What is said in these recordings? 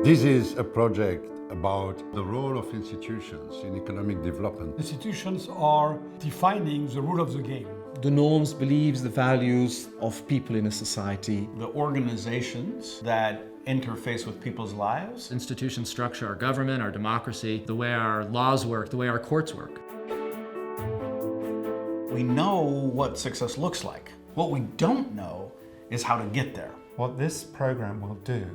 This is a project about the role of institutions in economic development. Institutions are defining the rule of the game. The norms, beliefs, the values of people in a society. The organizations that interface with people's lives. Institutions structure our government, our democracy, the way our laws work, the way our courts work. We know what success looks like. What we don't know is how to get there. What this program will do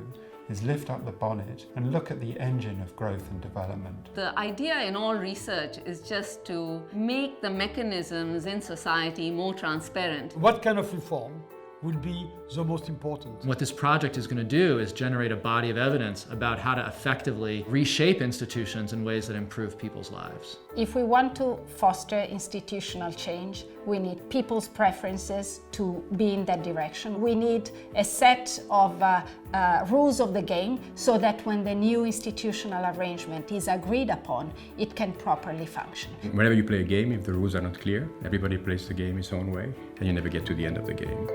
is lift up the bonnet and look at the engine of growth and development. The idea in all research is just to make the mechanisms in society more transparent. What kind of reform will be the most important? What this project is going to do is generate a body of evidence about how to effectively reshape institutions in ways that improve people's lives. If we want to foster institutional change, we need people's preferences to be in that direction. We need a set of rules of the game so that when the new institutional arrangement is agreed upon, it can properly function. Whenever you play a game, if the rules are not clear, everybody plays the game its own way, and you never get to the end of the game.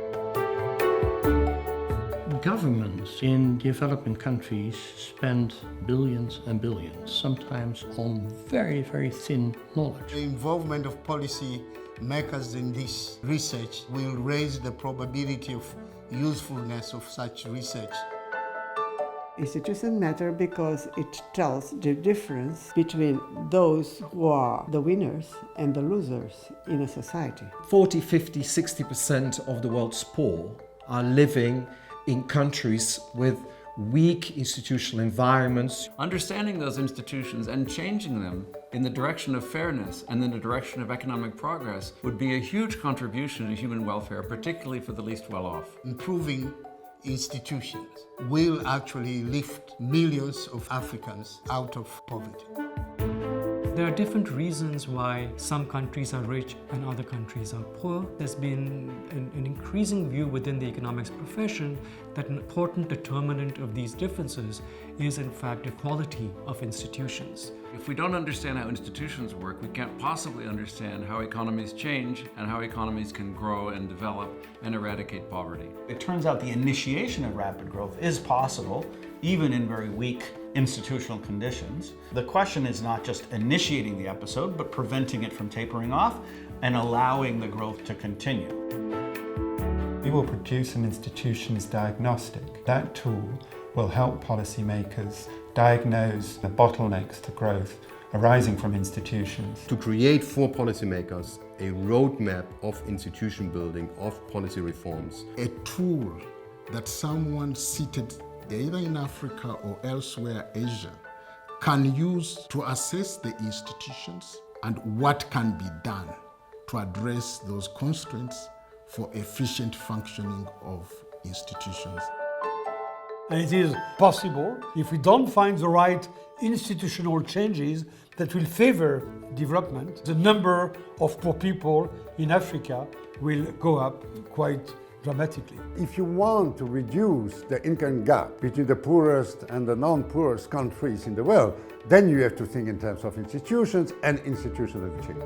Governments in developing countries spend billions and billions, sometimes on very, very thin knowledge. The involvement of policy makers in this research will raise the probability of usefulness of such research. Institutions matter because it tells the difference between those who are the winners and the losers in a society. 40, 50, 60% of the world's poor are living in countries with weak institutional environments. Understanding those institutions and changing them in the direction of fairness and in the direction of economic progress would be a huge contribution to human welfare, particularly for the least well-off. Improving institutions will actually lift millions of Africans out of poverty. There are different reasons why some countries are rich and other countries are poor. There's been an increasing view within the economics profession that an important determinant of these differences is in fact the quality of institutions. If we don't understand how institutions work, we can't possibly understand how economies change and how economies can grow and develop and eradicate poverty. It turns out the initiation of rapid growth is possible, even in very weak institutional conditions. The question is not just initiating the episode, but preventing it from tapering off and allowing the growth to continue. We will produce an institutions diagnostic. That tool will help policymakers diagnose the bottlenecks to growth arising from institutions. To create for policymakers a roadmap of institution building, of policy reforms. A tool that someone seated either in Africa or elsewhere, Asia, can use to assess the institutions and what can be done to address those constraints for efficient functioning of institutions. And it is possible, if we don't find the right institutional changes that will favor development, the number of poor people in Africa will go up quite dramatically. If you want to reduce the income gap between the poorest and the non-poorest countries in the world, then you have to think in terms of institutions and institutional change.